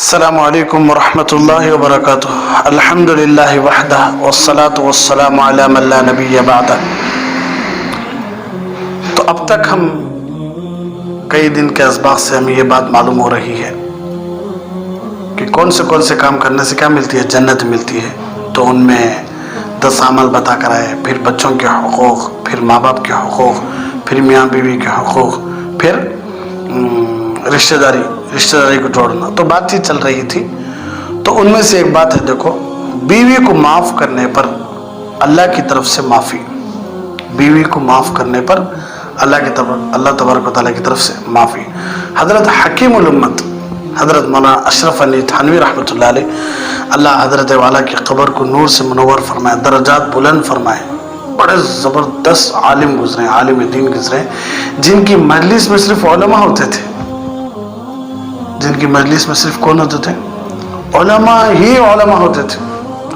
अस्सलामु अलैकुम वरहमतुल्लाहि वबरकातुह। अल्हम्दुलिल्लाहि वहदह वस्सलातु वस्सलामु अला मन ला नबिय्य बअदह। तो अब तक हम कई दिन के असबाब से हमें ये बात मालूम हो रही है कि कौन से काम करने से क्या मिलती है, जन्नत मिलती है। तो उनमें 10 अमल बता कर आए, फिर बच्चों के हुकूक, फिर माँ बाप के हुकूक, फिर मियाँ बीवी के हुकूक, फिर रिश्तेदारी को जोड़ना। तो बातचीत चल रही थी, तो उनमें से एक बात है, देखो, बीवी को माफ़ करने पर अल्लाह की तरफ से माफ़ी, बीवी को माफ़ करने पर अल्लाह तबारक व तआला की तरफ से माफ़ी। हज़रत हकीमुल उम्मत हज़रत मौलाना अशरफ अली थानवी रहमतुल्लाह अलैह, अल्लाह हज़रत वाला की क़ब्र को नूर से मुनव्वर फरमाए, दर्जात बुलंद फरमाए। बड़े ज़बरदस्त आलिम गुजरे, आलिम दीन गुजरे, जिनकी मजलिस में सिर्फ उलमा होते थे, जिनकी मजलिस में सिर्फ कौन होते थे? उलमा ही उलमा होते थे।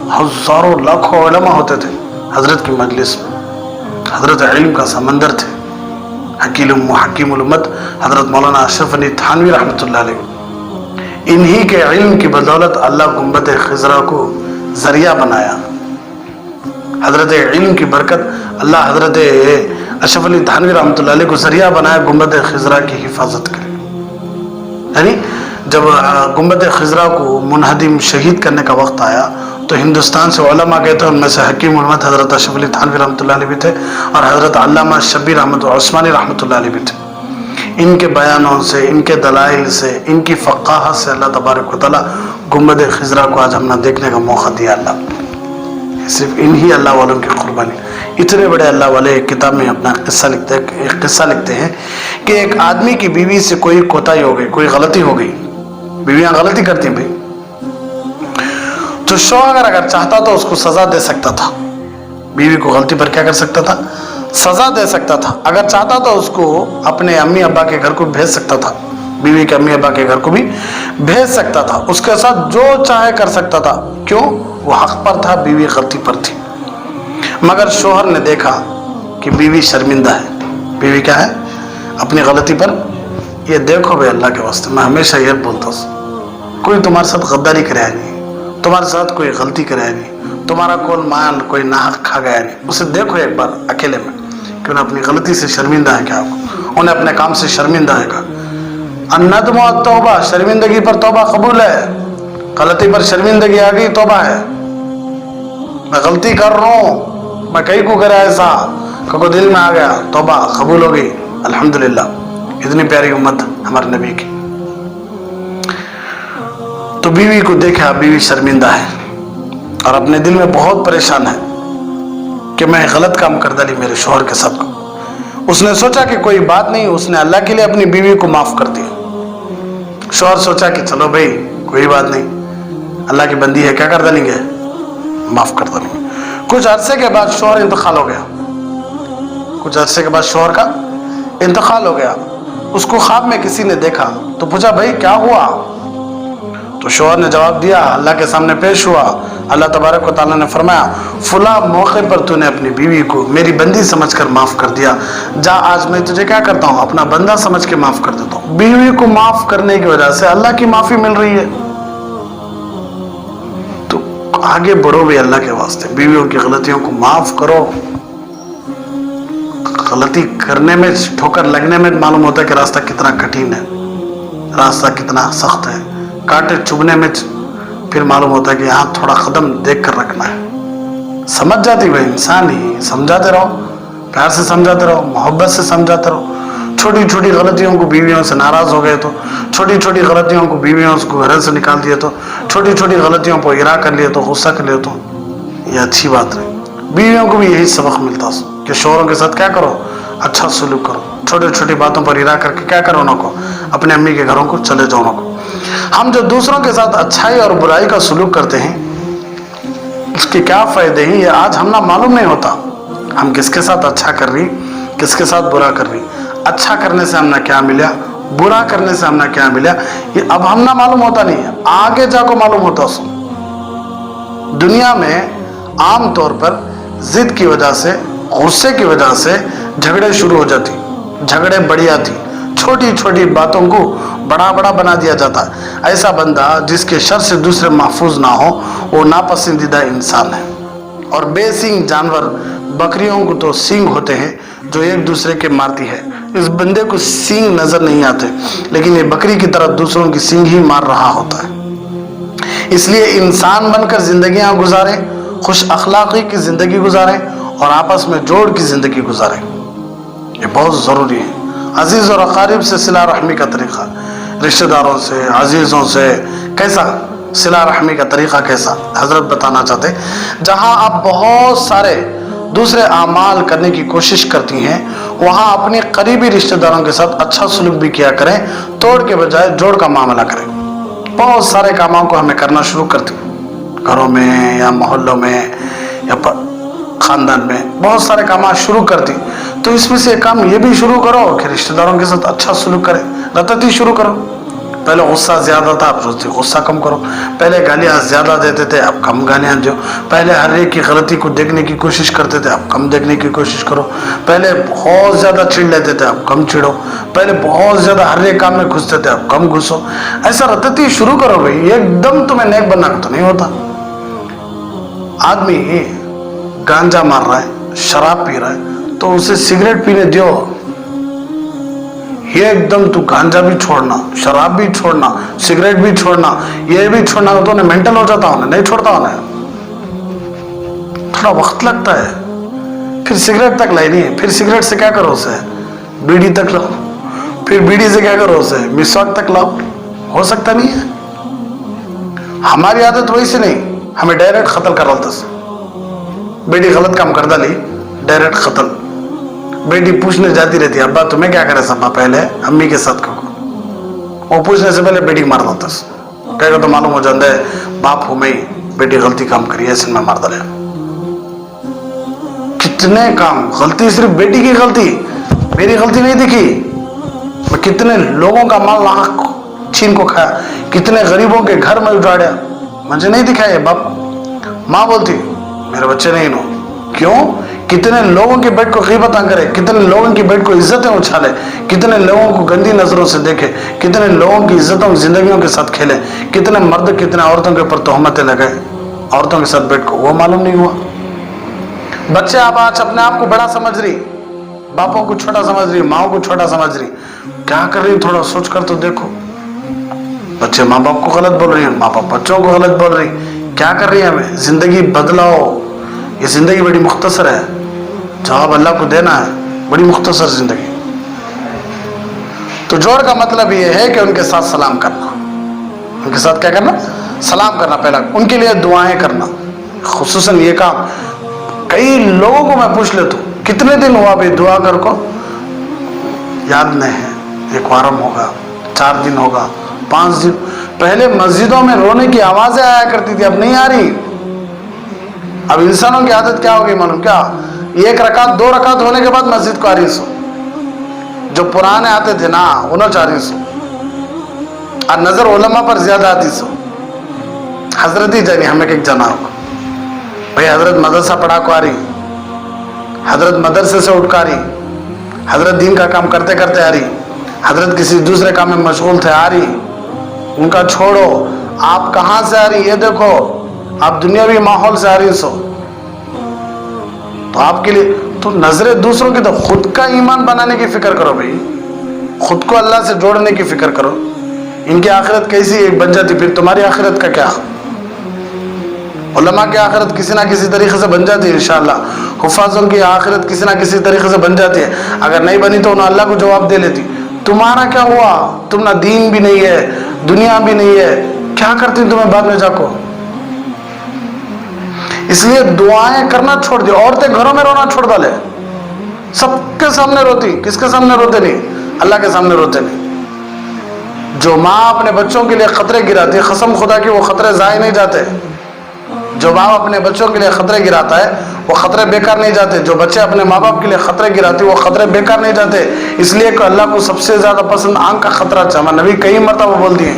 हज़ारों लाखों उलमा होते थे हज़रत की मजलिस में। हज़रत इल्म का समंदर थे। हकीमुल उम्मत हज़रत मौलाना अशरफ अली थानवी रहमतुल्लाह अलैह, इन्हीं के इल्म की बदौलत अल्लाह गुंबद खिज़रा को ज़रिया बनाया। हज़रत इल्म की बरकत अल्लाह हज़रत अशरफ अली थानवी रहमतुल्लाह अलैह को ज़रिया बनाया गुंबद खिज़रा की हिफाजत करे। यानी जब गुंबद खिज़रा को मुनहदिम शहीद करने का वक्त आया, तो हिंदुस्तान से उलमा गए थे। उनमें से हकीम उम्मत हज़रत अशरफ अली थानवी रहमतुल्लाह अलैह भी थे, और हज़रत अल्लामा शब्बीर अहमद उस्मानी रहमतुल्लाह अलैह भी थे। इनके बयानों से, इनके दलाइल से, इनकी फ़क़ाहत से अल्लाह तबारक व तआला गुंबद खिज़रा को आज हमने देखने का मौका दिया। अल्लाह सिर्फ इन्हीं अल्लाह वालों की कुर्बानी। इतने बड़े अल्लाह वाले एक किताब में अपना किस्सा लिखते हैं कि एक आदमी की बीवी से कोई कोताही हो गई, कोई गलती हो गई। बीवियां गलती करती हैं भाई, तो शौहर अगर चाहता तो उसको सजा दे सकता था। बीवी को गलती पर क्या कर सकता था? सजा दे सकता था। अगर चाहता तो उसको अपने अम्मी अब्बा के घर को भेज सकता था, बीवी के अम्मी अब्बा के घर को भी भेज सकता था, उसके साथ जो चाहे कर सकता था। क्यों? वो हक पर था, बीवी गलती पर थी। मगर शौहर ने देखा कि बीवी शर्मिंदा है। बीवी क्या है? अपनी गलती पर। ये देखो भाई, अल्लाह के वास्ते मैं हमेशा ये बोलता हूँ, कोई तुम्हारे साथ गद्दारी करे नहीं, तुम्हारे साथ कोई गलती करे नहीं, तुम्हारा कोई माल कोई नाहक खा गया नहीं, उसे देखो एक बार अकेले में कि उन्हें अपनी गलती से शर्मिंदा है क्या, उन्हें अपने काम से शर्मिंदा है क्या। अन्नदम तौबा, शर्मिंदगी पर तौबा कबूल है। गलती पर शर्मिंदगी आ गई, तौबा है। मैं गलती कर रहा हूँ, मैं कहीं को करे ऐसा, को दिल में आ गया, तौबा कबूल हो गई, अल्हम्दुलिल्लाह। इतनी प्यारी उम्मत हमारे नबी की। तो बीवी को देखा, बीवी शर्मिंदा है और अपने दिल में बहुत परेशान है कि मैं गलत काम कर डाली मेरे शौहर के साथ। उसने सोचा कि कोई बात नहीं, उसने अल्लाह के लिए अपनी बीवी को माफ कर दिया। शौहर सोचा कि चलो भाई कोई बात नहीं, अल्लाह की बंदी है, क्या कर डालेंगे, माफ कर देंगे। कुछ अरसे के बाद शौहर इंतकाल हो गया। कुछ अरसे के बाद शौहर का इंतकाल हो गया। उसको ख्वाब में किसी ने देखा, तो पूछा भाई क्या हुआ? तो शौहर ने जवाब दिया, अल्लाह के सामने पेश हुआ। अल्लाह तबारक व तआला ने फरमाया, फला मौके पर तूने अपनी बीवी को मेरी बंदी समझकर माफ कर दिया, जा आज मैं तुझे क्या करता हूँ, अपना बंदा समझ के माफ कर देता हूँ। बीवी को माफ करने की वजह से अल्लाह की माफी मिल रही है। तो आगे बढ़ो भी अल्लाह के वास्ते, बीवियों की गलतियों को माफ करो। गलती करने में, ठोकर लगने में मालूम होता है कि रास्ता कितना कठिन है, रास्ता कितना सख्त है। कांटे चुभने में फिर मालूम होता है कि यहाँ थोड़ा कदम देख कर रखना है। समझ जाती भाई, इंसान ही, समझाते रहो, प्यार से समझाते रहो, मोहब्बत से समझाते रहो। छोटी छोटी गलतियों को बीवियों से नाराज हो गए तो, छोटी छोटी गलतियों को बीवियों को घर से निकाल दिए तो, छोटी छोटी गलतियों को इरा कर लिए तो, गुस्सा कर लिए तो, ये अच्छी बात है। बीवियों को भी यही सबक मिलता है कि शौहरों के साथ क्या करो, अच्छा सलूक करो। छोटी छोटी बातों पर इरा करके क्या करो ना को, अपने अम्मी के घरों को चले जाओ ना को। हम जो दूसरों के साथ अच्छाई और बुराई का सलूक करते हैं, उसके क्या फायदे हैं, ये आज हम ना मालूम नहीं होता। हम किसके साथ अच्छा कर रही, किसके साथ बुरा कर रही। अच्छा करने से हमने क्या मिला, बुरा करने से हमने क्या मिला, ये अब हम ना मालूम होता नहीं है, आगे जाकर मालूम होता। दुनिया में आम तौर पर जिद की वजह से, गुस्से की वजह से झगड़े शुरू हो जाती, झगड़े बढ़िया थी। छोटी छोटी बातों को बड़ा बड़ा बना दिया जाता है। ऐसा बंदा जिसके शर से दूसरे महफूज ना हो वो नापसंदीदा इंसान है। और बेसिंग जानवर, बकरियों को तो सींग होते हैं जो एक दूसरे के मारती है। इस बंदे को सींग नजर नहीं आते, लेकिन ये बकरी की तरह दूसरों की सींग ही मार रहा होता है। इसलिए इंसान बनकर जिंदगियां गुजारें, खुश अखलाकी की जिंदगी गुजारें और आपस में जोड़ की जिंदगी गुजारें। ये बहुत ज़रूरी है। अजीज़ और अकारिब से सिला रहमी का तरीक़ा, रिश्तेदारों से, अजीज़ों से कैसा सिला रहमी का तरीक़ा कैसा, हज़रत बताना चाहते। जहाँ आप बहुत सारे दूसरे आमाल करने की कोशिश करती हैं, वहाँ अपने करीबी रिश्तेदारों के साथ अच्छा सलूक भी किया करें, तोड़ के बजाय जोड़ का मामला करें। बहुत सारे कामों को हमें करना शुरू करती, घरों में या मोहल्लों में या खानदान में बहुत सारे काम शुरू करती, तो इसमें से एक काम ये भी शुरू करो कि रिश्तेदारों के साथ अच्छा सलूक करें, रतती शुरू करो। पहले गुस्सा ज़्यादा था, अब सोचते गुस्सा कम करो। पहले गालियाँ ज़्यादा देते थे, अब कम गालियाँ दो। पहले हर एक की गलती को देखने की कोशिश करते थे, अब कम देखने की कोशिश करो। पहले बहुत ज़्यादा चिढ़ लेते थे, अब कम चिढ़ो। पहले बहुत ज़्यादा हर एक काम में घुसते थे, अब कम घुसो। ऐसा रतती शुरू करो भाई, एकदम तुम्हें नेक बनना तो नहीं होता। आदमी गांजा मार रहा है, शराब पी रहा है, तो उसे सिगरेट पीने दो। ये एकदम तू गांजा भी छोड़ना, शराब भी छोड़ना, सिगरेट भी छोड़ना, ये भी छोड़ना, तो उन्हें मेंटल हो जाता, उन्हें नहीं छोड़ता। उन्हें थोड़ा वक्त लगता है। फिर सिगरेट तक लाई नहीं, फिर सिगरेट से क्या करो उसे, बीड़ी तक लाओ, फिर बीड़ी से क्या करो उसे, मिसवाक तक लाओ। हो सकता नहीं है। हमारी आदत वैसे नहीं, हमें डायरेक्ट खतल कर रहा। बेटी गलत काम कर डाली, डायरेक्ट खतल। बेटी पूछने जाती रहती है, अब्बा तुम्हें क्या करे सब्बा, पहले अम्मी के साथ कहो। वो पूछने से पहले बेटी मार देता, कहेगा तो मालूम हो जाता है बाप हो मैं, बेटी गलती काम करी ऐसे में मार डाले। कितने काम गलती, सिर्फ बेटी की गलती, मेरी गलती नहीं दिखी। मैं कितने लोगों का माल नाहक छीन को खाया, कितने गरीबों के घर में उजाड़ा, मुझे नहीं दिखाया बाप। माँ बोलती मेरे बच्चे नहीं नो, क्यों? कितने लोगों के बेड को ग़ीबत करे, कितने लोगों की बेड को इज्जतें उछाले, कितने लोगों को गंदी नजरों से देखे, कितने लोगों की इज्जतों जिंदगियों के साथ खेले, कितने मर्द कितने औरतों के ऊपर तोहमतें लगाए, औरतों के साथ बेड को, वो मालूम नहीं हुआ। बच्चे आप आज अपने आप को बड़ा समझ रही, बापों को छोटा समझ रही, माओ को छोटा समझ रही। क्या कर रही, थोड़ा सोच कर तो देखो। बच्चे माँ बाप को गलत बोल रही है, माँ बाप बच्चों को गलत बोल रही, क्या कर रही है? हमें जिंदगी बदलाओ, ये जिंदगी बड़ी मुख्तसर है, जवाब अल्लाह को देना है, बड़ी मुख्तसर जिंदगी। तो जोड़ का मतलब ये है कि उनके साथ सलाम करना, उनके साथ क्या करना, सलाम करना, पहला उनके लिए दुआएं करना। खुसूसन ये काम कई लोगों को मैं पूछ लेता हूँ, कितने दिन हुआ भाई दुआ कर को, याद नहीं है। एक वारम होगा, 4 दिन होगा, 5 दिन। पहले मस्जिदों में रोने की आवाजें आया करती थी, अब नहीं आ रही। अब इंसानों की आदत क्या हो गई मालूम क्या, 1 रकात 2 रकात होने के बाद मस्जिद को आ रही सो। जो पुराने आते थे ना उन्होंने आ रही सो, और नजर उलमा पर ज्यादा आती सो। हजरत ही जानी हमें एक जना होगा भाई, हजरत मदरसा पढ़ा को आ रही, हजरत मदरसे से उठ कर आ रही, हजरत दीन का काम करते करते आ रही, हजरत किसी दूसरे काम में मशगूल थे आ रही। उनका छोड़ो, आप कहां से आ रही ये देखो, आप दुनियावी माहौल से आ रही सो। तो आपके लिए तो नजरें दूसरों की, तो खुद का ईमान बनाने की फिक्र करो भाई, खुद को अल्लाह से जोड़ने की फिक्र करो। इनकी आखिरत कैसी बन जाती, फिर तुम्हारी आखिरत का क्या? उलमा की आखिरत किसी ना किसी तरीके से बन जाती है इंशाअल्लाह। हुफ़ाज़ों की आखिरत किसी ना किसी तरीके से बन जाती है। अगर नहीं बनी तो उन्हें अल्लाह को जवाब दे लेती। तुम्हारा क्या हुआ, तुम ना दीन भी नहीं है, दुनिया भी नहीं है, क्या करती तुम्हें बाद में जाको। इसलिए दुआएं करना छोड़ दी। औरतें घरों में रोना छोड़ डाले, सबके सामने रोती, किसके सामने रोते नहीं, अल्लाह के सामने रोते नहीं। जो माँ अपने बच्चों के लिए खतरे गिराती है, कसम खुदा की वो खतरे ज़ाय नहीं जाते। जो बाप अपने बच्चों के लिए खतरे गिराता है वो खतरे बेकार नहीं जाते। जो बच्चे अपने माँ बाप के लिए खतरे गिराते वो खतरे बेकार नहीं जाते। इसलिए कि अल्लाह को सबसे ज़्यादा पसंद आंख का खतरा। हमारे नबी कई मरतबा बोल दिए,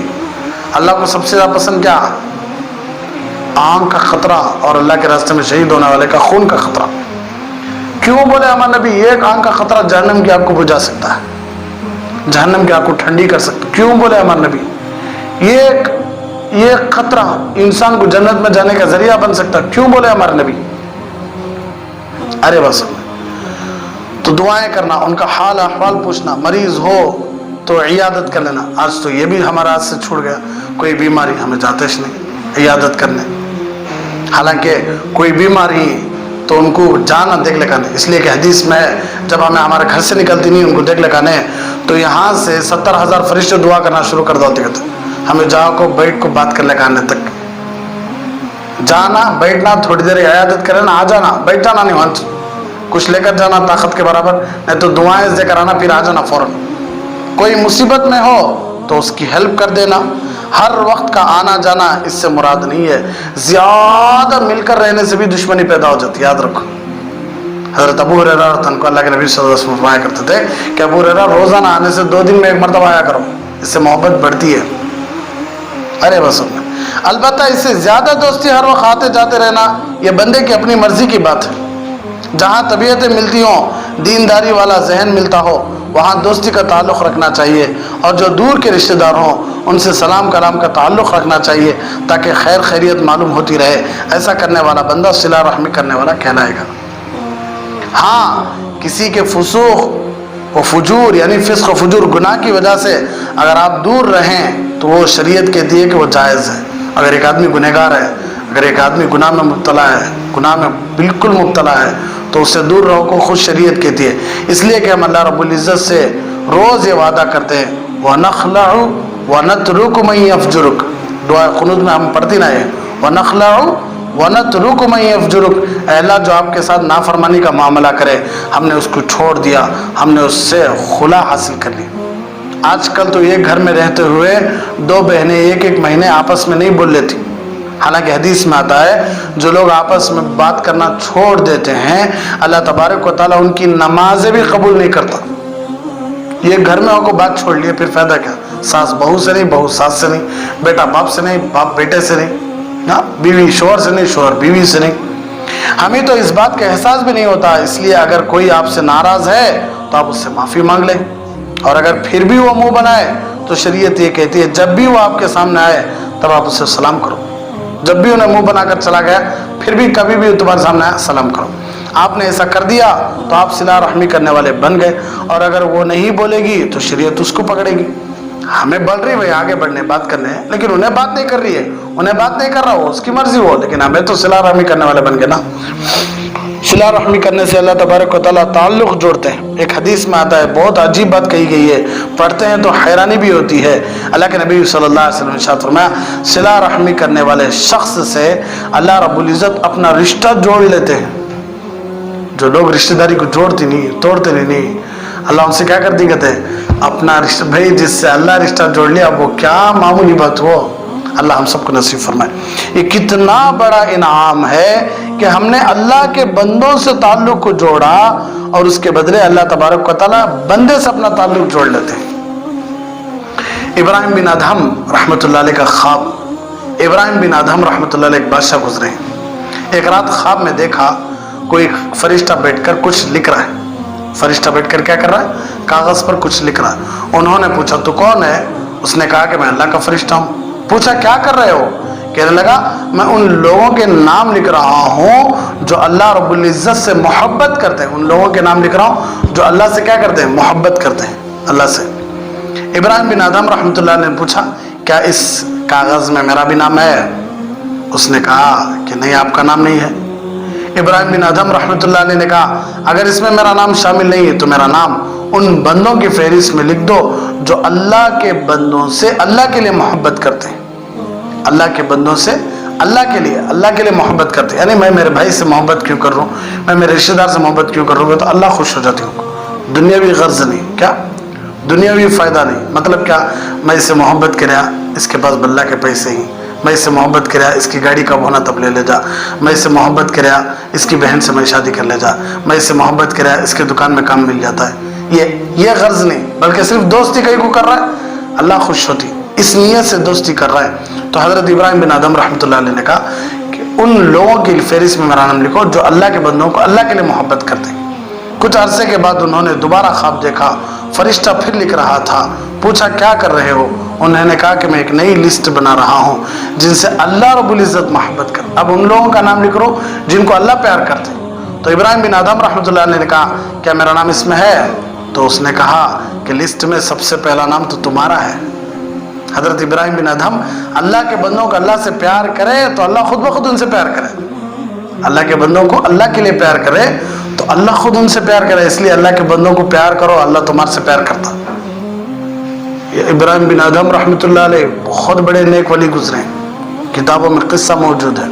अल्लाह को सबसे ज़्यादा पसंद क्या, आंख का खतरा, और अल्लाह के रास्ते में शहीद होने वाले का खून का खतरा। क्यों बोले हमारे नबी, एक आंख का खतरा जहन्नम की आग को बुझा सकता है। जहन्नम की आग को ठंडी कर सकते। क्यों बोले हमारे नबी? ये खतरा इंसान को जन्नत में जाने का जरिया बन सकता। क्यों बोले हमारे नबी? अरे बस, तो दुआएं करना, उनका हाल अहवाल पूछना, मरीज हो तो इयादत कर लेना। आज तो ये भी हमारा हाथ से छूट गया, कोई बीमारी हमें जाते नहीं इयादत करने, हालांकि कोई बीमारी तो उनको जाना देख लगाने। इसलिए कि हदीस में जब हमें हमारे घर से निकलती नहीं उनको देख लगाने, तो यहाँ से 70,000 फरिश्ते दुआ करना शुरू कर देते कहते हमें जाओ को बैठ को बात कर लगाने तक जाना, बैठना, थोड़ी देर इयादत करना, आ जाना, बैठ जाना नहीं, वहाँ कुछ लेकर जाना ताकत के बराबर, नहीं तो दुआएं देकर आना, फिर आ जाना फौरन। कोई मुसीबत में हो तो उसकी हेल्प कर देना। हर वक्त का आना जाना इससे मुराद नहीं है। ज्यादा मिलकर रहने से भी दुश्मनी पैदा हो जाती है, याद रखो। हजरत अबू हुरैरा को अल्लाह के नबी सल्लल्लाहु अलैहि वसल्लम फरमाया करते थे कि अबू हुरैरा रोजाना आने से 2 दिन में 1 मरतबा आया करो, इससे मोहब्बत बढ़ती है। अरे बस, अलबत्ता इससे ज्यादा दोस्ती हर वक्त आते जाते रहना यह बंदे की अपनी मर्जी की बात है। जहाँ तबीयतें मिलती हों, दीनदारी वाला जहन मिलता हो, वहाँ दोस्ती का ताल्लुक़ रखना चाहिए। और जो दूर के रिश्तेदार हों उनसे सलाम कलाम का ताल्लुक़ रखना चाहिए ताकि खैर खैरियत मालूम होती रहे। ऐसा करने वाला बंदा सिला रहमी करने वाला कहलाएगा। हाँ, किसी के फुसूक व फुजूर यानी फिस्क व फुजूर गुनाह की वजह से अगर आप दूर रहें तो वो शरीयत कहती है कि वो जायज़ है। अगर एक आदमी गुनहगार है, अगर एक आदमी गुनाह में मुब्तला है, गुनाह में बिल्कुल मुब्तला है, तो उससे दूर रहो को खुद शरीयत कहती है। इसलिए कि हम अल्लाह रब्बुल इज़्ज़त से रोज़ ये वादा करते हैं, वनख़लअु वनतरुकु मन यफ़जुरुक। दुआ क़ुनूत में हम पढ़ती ना है, वनख़लअु वनतरुकु मन यफ़जुरुक। अल्लाह जो आपके साथ नाफरमानी का मामला करे, हमने उसको छोड़ दिया, हमने उससे खुला हासिल कर ली। आजकल तो एक घर में रहते हुए 2 बहनें 1-1 महीने आपस में नहीं बोल लेती। हालांकि हदीस में आता है जो लोग आपस में बात करना छोड़ देते हैं अल्लाह तबारक व तआला उनकी नमाजें भी कबूल नहीं करता। ये घर में होकर बात छोड़ लिए फिर फायदा क्या? सास बहू से नहीं, बहू सास से नहीं, बेटा बाप से नहीं, बाप बेटे से नहीं, हाँ, बीवी शोहर से नहीं, शोहर बीवी से नहीं। हमें तो इस बात का एहसास भी नहीं होता। इसलिए अगर कोई आपसे नाराज है तो आप उससे माफ़ी मांग लें, और अगर फिर भी वो मुंह बनाए तो शरीयत ये कहती है जब भी वो आपके सामने आए तब आप उससे सलाम करो। जब भी उन्हें मुंह बनाकर चला गया फिर भी कभी भी तुम्हारे सामने आया सलाम करो। आपने ऐसा कर दिया तो आप सिला रहमी करने वाले बन गए। और अगर वो नहीं बोलेगी तो शरीयत उसको पकड़ेगी। हमें बढ़ रही भाई आगे बढ़ने बात करने, लेकिन उन्हें बात नहीं कर रही है, उन्हें बात नहीं कर रहा हो, उसकी मर्जी हो, लेकिन हमें तो सिला रहमी करने वाले बन गए ना। सिला रहमी करने से अल्लाह तबारक व तआला ताल्लुक़ जोड़ते हैं। एक हदीस में आता है, बहुत अजीब बात कही गई है, पढ़ते हैं तो हैरानी भी होती है। अल्लाह के नबी सल्लल्लाहु अलैहि वसल्लम ने इरशाद फरमाया, सिला रहमी करने वाले शख्स से अल्लाह रब्बुल इज़्ज़त अपना रिश्ता जोड़ लेते हैं। जो लोग रिश्तेदारी को जोड़ते नहीं, तोड़ते नहीं, अल्लाह उनसे क्या करती, कहते हैं अपना रिश्ता। भाई जिससे अल्लाह रिश्ता जोड़ लिया वो क्या मामूली बात हो। अल्लाह हम सबको नसीब फरमाए। ये कितना बड़ा इनाम है कि हमने अल्लाह के बंदों से ताल्लुक़ को जोड़ा और उसके बदले अल्लाह तबारक व तआला बंदे से अपना ताल्लुक़ जोड़ लेते हैं। इब्राहिम बिन अदहम रहमतुल्लाह अलैह का ख्वाब। इब्राहिम बिन अदहम रहमतुल्लाह अलैह एक बादशाह गुजरे। एक रात ख्वाब में देखा कोई फरिश्ता बैठकर कुछ लिख रहा है। फरिश्ता बैठकर क्या कर रहा है? कागज पर कुछ लिख रहा है। उन्होंने पूछा तू कौन है? उसने कहा कि मैं अल्लाह का फरिश्ता हूँ। पूछा क्या कर रहे हो? कहने लगा मैं उन लोगों के नाम लिख रहा हूँ जो अल्लाह रब्बुल इज़्ज़त से मोहब्बत करते हैं। उन लोगों के नाम लिख रहा हूँ जो अल्लाह से क्या करते हैं? मोहब्बत करते हैं अल्लाह से। इब्राहिम बिन अदहम रहमतुल्लाह ने पूछा क्या इस कागज में मेरा भी नाम है? उसने कहा कि नहीं, आपका नाम नहीं है। इब्राहिम बिन अदहम रहमतुल्लाह ने कहा अगर इसमें मेरा नाम शामिल नहीं है तो मेरा नाम उन बंदों की फहरिस्त में लिख दो जो अल्लाह के बंदों से अल्लाह के लिए मोहब्बत करते हैं। अल्लाह के बंदों से अल्लाह के लिए मोहब्बत करते हैं। यानी मैं मेरे भाई से मोहब्बत क्यों कर रहा हूँ, मैं मेरे रिश्तेदार से मोहब्बत क्यों कर रहा हूँ, तो अल्लाह खुश हो जाती हूँ। दुनियावी गर्ज नहीं, क्या दुनियावी फ़ायदा नहीं, मतलब क्या मैं इससे मोहब्बत कराया इसके पास बल्ला के पैसे ही, मैं इससे मोहब्बत कराया इसकी गाड़ी कब होना तब ले जा, मैं इससे मोहब्बत कराया इसकी बहन से मैं शादी कर ले जा, मैं इससे मोहब्बत कराया इसके दुकान में काम मिल जाता है। ये गर्ज नहीं, बल्कि सिर्फ दोस्ती कहीं को कर रहा है, अल्लाह खुश होती, इस नीयत से दोस्ती कर रहा है। तो हज़रत इब्राहिम बिन अदहम रहमतुल्लाह अलैह ने कहा कि उन लोगों की फहरिस्त में मेरा नाम लिखो जो अल्लाह के बंदों को अल्लाह के लिए मोहब्बत करते हैं। कुछ अरसे के बाद उन्होंने दोबारा ख्वाब देखा, فرشتہ پھر لکھ رہا تھا۔ پوچھا کیا کر رہے ہو؟ انہوں نے کہا کہ میں ایک نئی لسٹ بنا رہا ہوں جن سے اللہ رب العزت محبت کر۔ اب ان لوگوں کا نام لکھ رہو جن کو اللہ پیار کرتے۔ تو ابراہیم بن ادھم رحمۃ اللہ علیہ نے کہا کیا میرا نام اس میں ہے؟ تو اس نے کہا کہ لسٹ میں سب سے پہلا نام تو تمہارا ہے۔ حضرت ابراہیم بن ادھم اللہ کے بندوں کو اللہ سے پیار کرے تو اللہ خود بخود ان سے پیار کرے۔ اللہ کے بندوں کو اللہ کے لیے پیار کرے تو اللہ خود ان سے پیار کرے۔ اس لیے اللہ کے بندوں کو پیار کرو، اللہ تمہارے سے پیار کرتا۔ یہ ابراہیم بن ادھم رحمۃ اللہ علیہ بہت بڑے نیک ولی گزرے ہیں، کتابوں میں قصہ موجود ہے۔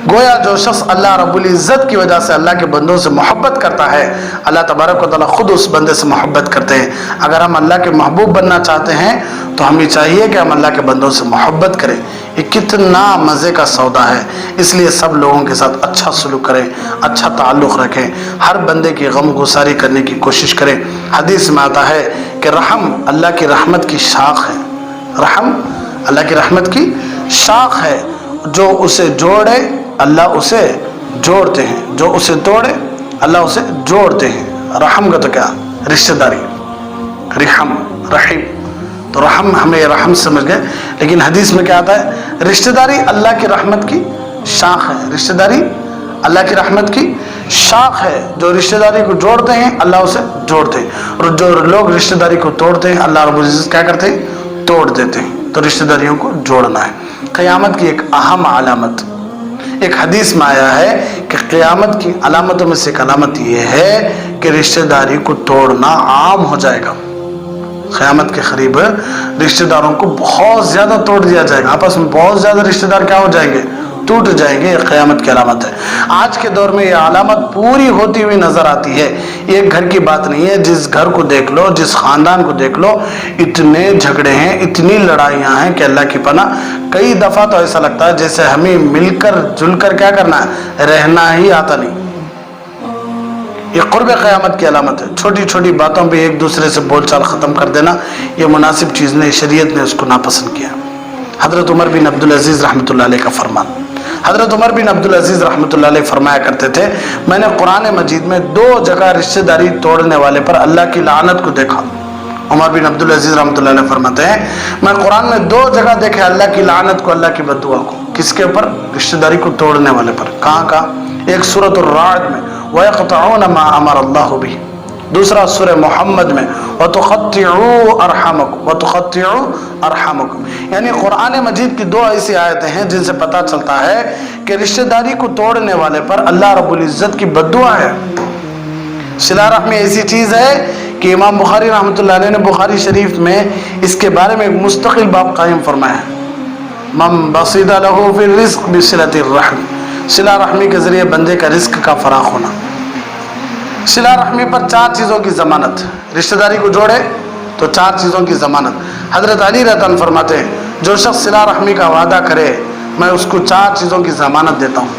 گویا جو شخص اللہ رب العزت کی وجہ سے اللہ کے بندوں سے محبت کرتا ہے، اللہ تبارک و تعالیٰ خود اس بندے سے محبت کرتے ہیں۔ اگر ہم اللہ کے محبوب بننا چاہتے ہیں تو ہمیں چاہیے کہ ہم اللہ کے بندوں سے محبت کریں۔ یہ کتنا مزے کا سودا ہے، اس لیے سب لوگوں کے ساتھ اچھا سلوک کریں، اچھا تعلق رکھیں، ہر بندے کی غم گساری کرنے کی کوشش کریں۔ حدیث میں آتا ہے کہ رحم اللہ کی رحمت کی شاخ ہے، رحم اللہ کی رحمت کی شاخ ہے، جو اسے جوڑے اللہ اسے جوڑتے ہیں، جو اسے توڑے اللہ اسے جوڑتے ہیں۔ رحم کا تو کیا رشتہ داری، رحم رحیم، تو رحم ہمیں رحم سمجھ گئے، لیکن حدیث میں کیا آتا ہے؟ رشتہ داری اللہ کی رحمت کی شاخ ہے، رشتہ داری اللہ کی رحمت کی شاخ ہے۔ جو رشتہ داری کو جوڑتے ہیں اللہ اسے جوڑتے ہیں، اور جو لوگ رشتہ داری کو توڑتے ہیں اللہ رب العزت کیا کرتے ہیں؟ توڑ دیتے ہیں۔ تو رشتہ داریوں کو جوڑنا ہے۔ قیامت کی ایک اہم علامت، ایک حدیث میں آیا ہے کہ قیامت کی علامتوں میں سے ایک علامت یہ ہے کہ رشتہ داری کو توڑنا عام ہو جائے گا۔ قیامت کے قریب رشتہ داروں کو بہت زیادہ توڑ دیا جائے گا، آپس میں بہت زیادہ رشتہ دار کیا ہو جائیں گے؟ ٹوٹ جائیں گے۔ یہ قیامت کی علامت ہے۔ آج کے دور میں یہ علامت پوری ہوتی ہوئی نظر آتی ہے۔ یہ ایک گھر کی بات نہیں ہے، جس گھر کو دیکھ لو، جس خاندان کو دیکھ لو، اتنے جھگڑے ہیں، اتنی لڑائیاں ہیں کہ اللہ کی پناہ۔ کئی دفعہ تو ایسا لگتا ہے جیسے ہمیں مل کر جل کر کیا کرنا ہے، رہنا ہی آتا نہیں۔ یہ قرب قیامت کی علامت ہے۔ چھوٹی چھوٹی باتوں پہ ایک دوسرے سے بول چال ختم کر دینا، یہ مناسب چیز نہیں، شریعت نے اس کو ناپسند کیا۔ حضرت عمر بن عبدالعزیز رحمۃ اللہ علیہ کا فرمان، حضرت عمر بن عبدالعزیز رحمۃ اللہ علیہ فرمایا کرتے تھے میں نے قرآن مجید میں 2 جگہ رشتہ داری توڑنے والے پر اللہ کی لعنت کو دیکھا۔ عمر بن عبدالعزیز رحمۃ اللہ علیہ فرماتے ہیں میں قرآن میں 2 جگہ دیکھے اللہ کی لعنت کو، اللہ کی بددعا کو۔ کس کے اوپر؟ رشتہ داری کو توڑنے والے پر۔ کہاں کہاں؟ ایک سورۃ الرعد میں وَيَقْطَعُونَ مَا أَمَرَ اللَّهُ بِهِ، دوسرا سورہ محمد میں وَتُقَطِّعُوا أَرْحَامَكُمْ وَتُقَطِّعُوا أَرْحَامَكُمْ۔ یعنی قرآن مجید کی 2 ایسی آیتیں ہیں جن سے پتہ چلتا ہے کہ رشتہ داری کو توڑنے والے پر اللہ رب العزت کی بددعا ہے۔ صلہ رحمی ایسی چیز ہے کہ امام بخاری رحمۃ اللہ علیہ نے بخاری شریف میں اس کے بارے میں ایک مستقل باب قائم فرمایا ہے، مَن بَسِطَ لَهُ فِي الرِّزْقِ بِصِلَةِ الرَّحْمِ، صلہ رحمی کے ذریعے بندے کا رزق کا فراخ ہونا۔ صلہ رحمی پر 4 چیزوں کی ضمانت، رشتہ داری کو جوڑے تو 4 چیزوں کی ضمانت۔ حضرت علی رضی اللہ عنہ فرماتے ہیں جو شخص صلہ رحمی کا وعدہ کرے میں اس کو 4 چیزوں کی ضمانت دیتا ہوں۔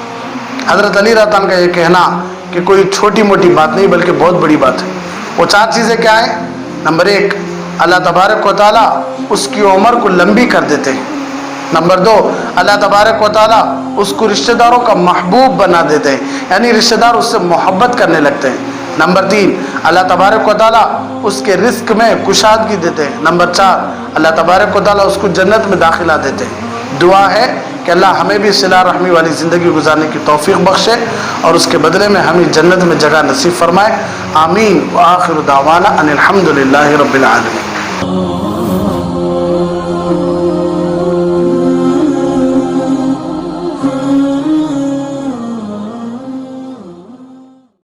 حضرت علی رضی اللہ عنہ کا یہ کہنا کہ کوئی چھوٹی موٹی بات نہیں بلکہ بہت بڑی بات ہے۔ وہ 4 چیزیں کیا ہیں؟ نمبر 1، اللہ تبارک و تعالیٰ اس کی عمر کو لمبی کر دیتے ہیں۔ نمبر 2، اللہ تبارک و تعالیٰ اس کو رشتہ داروں کا محبوب بنا دیتے ہیں، یعنی رشتہ دار اس سے محبت کرنے لگتے ہیں۔ نمبر 3، اللہ تبارک و تعالیٰ اس کے رزق میں کشادگی دیتے ہیں۔ نمبر 4، اللہ تبارک و تعالیٰ اس کو جنت میں داخلہ دیتے ہیں۔ دعا ہے کہ اللہ ہمیں بھی صلہ رحمی والی زندگی گزارنے کی توفیق بخشے اور اس کے بدلے میں ہمیں جنت میں جگہ نصیب فرمائے۔ آمین۔ وآخر دعوانا ان الحمد للہ رب العالمین۔